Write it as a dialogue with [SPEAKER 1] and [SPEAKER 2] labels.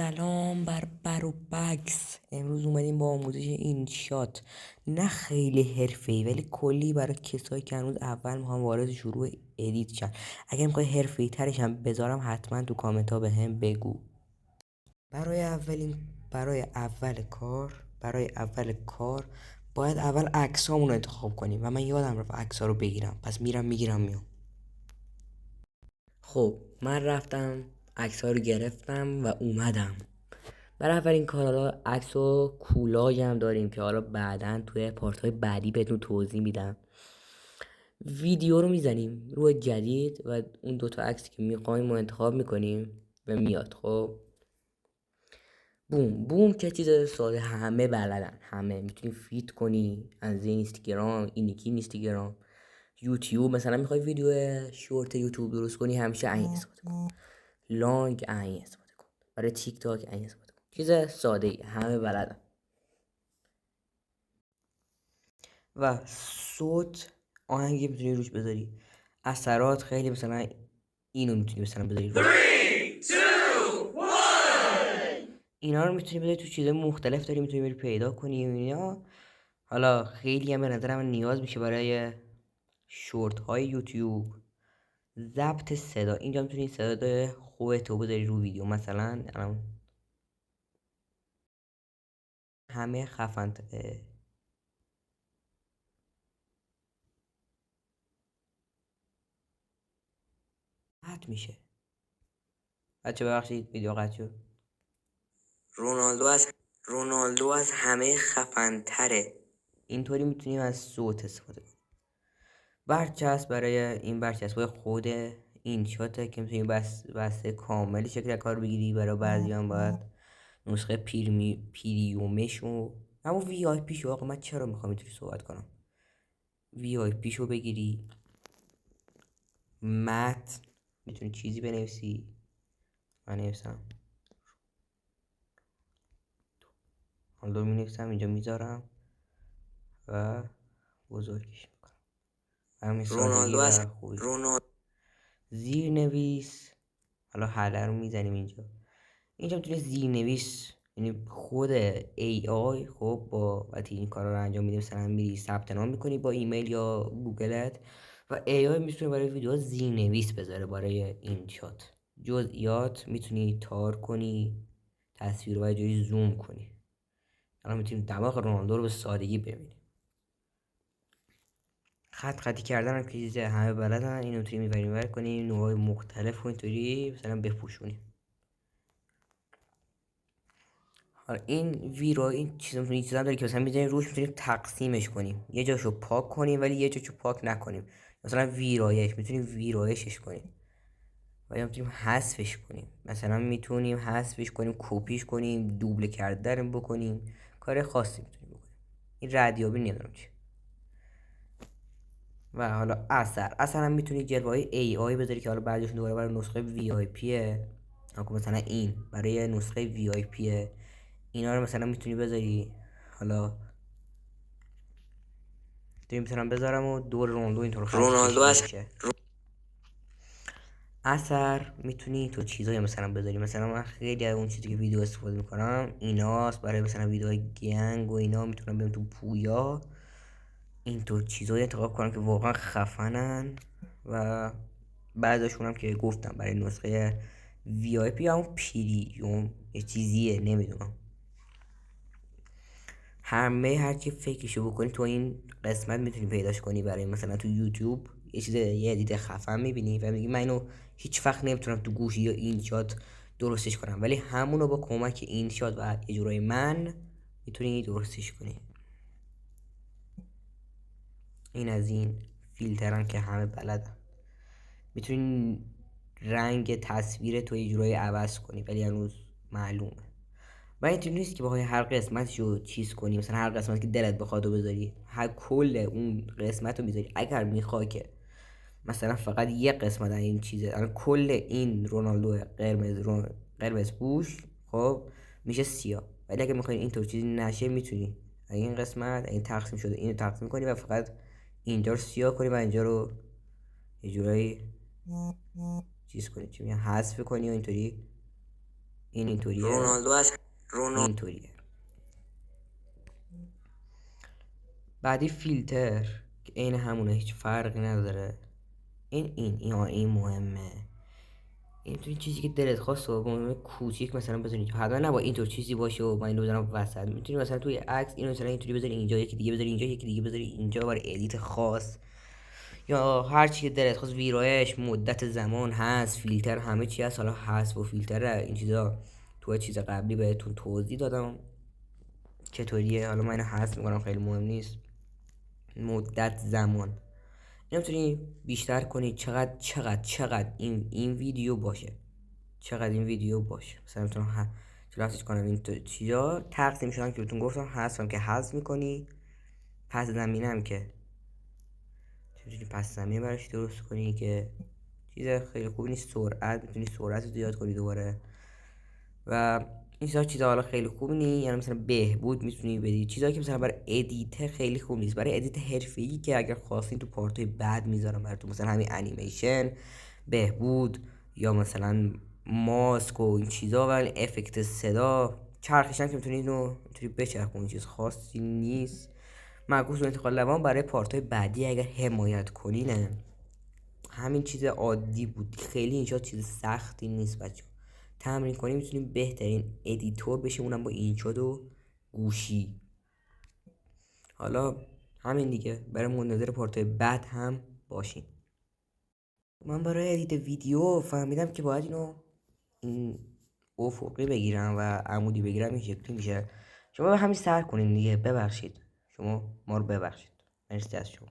[SPEAKER 1] سلام بر و بکس. امروز اومدیم با آموزش اینشات، نه خیلی حرفه‌ای ولی کلی برای کسایی که هنوز اول میخوان وارد شروع ادیت شن. اگه میخوای حرفه‌ای ترش هم بذارم حتما تو کامنت ها بهم بگو. برای اول کار باید اول عکسامون رو انتخاب کنیم و من یادم رفت عکس‌ها رو بگیرم، پس میگیرم میام. خب من رفتم عکس‌ها رو گرفتم و اومدم. برای اولین کار حالا عکس و کولاژ هم داریم که حالا بعداً توی پارت‌های بعدی بهتون توضیح میدم. ویدیو رو میزنیم روی جدید و اون دوتا عکسی که میخوایم رو انتخاب میکنیم و میاد. خب بوم که چیز ساده، همه بلدن، همه میتونی فیت کنی از اینستاگرام، اینستاگرام، یوتیوب. مثلا میخوای ویدیو شورت یوتیوب درست کنی، همیشه این استفاده کن. لانگ این استفاده کن. برای تیک تاک این استفاده کن. چیز ساده ای، همه بلدن. و صوت آهنگی میتونی روش بذاری. اثرات خیلی مثلا اینو میتونی مثلا بذاری روش. 3 2 1 اینا رو میتونی بذاری تو چیزای مختلف داری میتونی بری پیدا کنی و اینا. حالا خیلی هم به نظرم نیاز میشه برای شورت های یوتیوب ضبط صدا. اینجا میتونی صدا خودتو بذاری رو ویدیو. مثلا همه خفن قطع میشه. بچه ببخشید ویدیو قطع شد. رونالدو از همه خفن تره. اینطوری میتونیم از صوت استفاده کنیم. برچسب، برای این برچسب خود این شاته که میتونیم بسته کاملی شکل کار بگیری. برای بعضی هم باید نسخه پیریومش و همون وی آی پی شو. آقا من چرا میخوام اینطوری صحبت کنم؟ وی آی پی شو بگیری. متن میتونی چیزی بنویسی. من نویسم حالا مینویسم اینجا میذارم و بزرگش میکنم. همین سادگی و خوبی. زیر نویس، حالا حله رو میزنیم اینجا میتونی زیر نویس، یعنی خود ای آی. خب با وقتی این کارا رو انجام میدیم مثلا میری ثبت نام میکنی با ایمیل یا گوگلت و ای آی میتونه برای ویدیو زیر نویس بذاره. برای این شات جزئیات میتونی تار کنی، تصویر رو جایی زوم کنی. الان میتونیم دماغ رونالدو رو به سادگی ببینیم. خطی کردن هم که چیز همه بلدن. اینو میتونی میبریم کنیم نوعای مختلف و اینطوری مثلا بپوشونیم. حالا این چیزا داره که مثلا میذاریم روش، میتونیم تقسیمش کنیم. یه جاشو پاک کنیم ولی یه جاشو پاک نکنیم. مثلا میتونیم ویرایشش کنیم و یا میتونیم حذفش کنیم. مثلا میتونیم حذفش کنیم، کپیش کنیم، دوبله کردن بکنیم، کار خاصی میتونیم بکنیم. این ردیابی نمیدونم چیه. و حالا اثر هم میتونی جلوه ای آی بذاری که حالا بعدش دوباره برای نسخه وی آی پیه. مثلا این برای نسخه وی آی پیه. اینا رو مثلا میتونی بذاری. حالا میتونم بذارم و دور رونالدو اینطور خط کشیده میشه. اثر میتونی تو چیزایی مثلا بذاری. مثلا من خیلی از اون چیزی که ویدیو استفاده میکنم ایناست. برای مثلا ویدیوهای گنگ و اینا میتونم برم تو پویا اینطور چیزایی انتخاب کنم که واقعا خفنن و بعضشون هم که گفتم برای نسخه وی آی پی همون پیریوم یه چیزیه نمیدونم. هر چی فکرشو بکنی تو این قسمت میتونی پیداش کنی. برای مثلا تو یوتیوب یه دید خفن میبینی و میگی من اینو هیچ وقت نمیتونم تو گوشی یا این شات درستش کنم، ولی همونو با کمک این شات و اجرای من میتونی درستش کنی. این از این فیلترن که همه بلدن. میتونی رنگ تصویر تو اجرای عوض کنی ولی هنوز معلومه. و اینطوری نیست که بخوای هر قسمتشو چیز کنی. مثلا هر قسمتی که دلت بخواد رو بذاری، هر کل اون قسمت رو میذاری. اگر میخوای که مثلا فقط یه قسمت این چیزه، الان کل این رونالدو قرمز پوش خب میشه سیاه. ولی اگه میخوای اینطور چیزی نشه میتونی این قسمت این تقسیم شده اینو تقسیم کنی و فقط اینجا رو سیاه کنی و اینجا رو یه جورایی چیز کنی، چی میگن، حذف کنی و اینطوری این اینطوریه، رونالدو از اینطوریه. بعدی فیلتر که عین همونه، هیچ فرقی نداره. این مهمه. این چیزی که دلت خواست و با کوچیک مثلا بزنی، حتما نباید اینطور چیزی باشه و من اینو بزنم وسط. میتونی مثلا توی عکس اینو مثلا اینطوری بذاری اینجا، یکی دیگه بذاری اینجا، یکی دیگه بذاری اینجا برای ادیت خاص، یا هر چی که دلت خواست. ویرایش، مدت زمان هست، فیلتر، همه چی هست. حالا هست و فیلتر این چیزا تو چیز قبلی بهتون توضیح دادم چطوریه. حالا من اینو حذف میکنم، خیلی مهم نیست. مدت زمان اینو میتونی بیشتر کنی، چقدر این ویدیو باشه، چقدر این ویدیو باشه. مثلا میتونم چلاستش کنم این چیزا تقسیم شدن که بهتون گفتم، حذفم که حذف میکنی. پس زمینه هم که میتونی پس زمینه براش درست کنی که چیز خیلی خوبی نیست. سرعت میتونی سرعت رو زیاد کنی دوباره و این چیزا حالا خیلی خوب نیست. یعنی مثلا بهبود میتونی بدی، چیزایی که مثلا برای ادیت خیلی خوب نیست. برای ادیت حرفه‌ای که اگر خواستین تو پارتای بعد میذارم براتون، مثلا همین انیمیشن، بهبود، یا مثلا ماسک و این چیزا و افکت صدا، چرخشن که میتونید اینو اینطوری بچرخونید. چیز خاصی نیست. معکوس و انتقال لبان برای پارتای بعدی اگر حمایت کنین. همین چیز عادی بود، خیلی اینجا چیز سختی نیست بچه. تمرین کنیم میتونیم بهترین ادیتور بشیم، اونم با اینشاد و گوشی. حالا همین دیگه، برای منتظر پارتای بعد هم باشین. من برای ادیت ویدیو فهمیدم که باید این افقی بگیرم و عمودی بگیرم، این شکلی میشه. شما به همین سر کنین دیگه. ببخشید، شما ما رو ببخشید. مرسی از شما.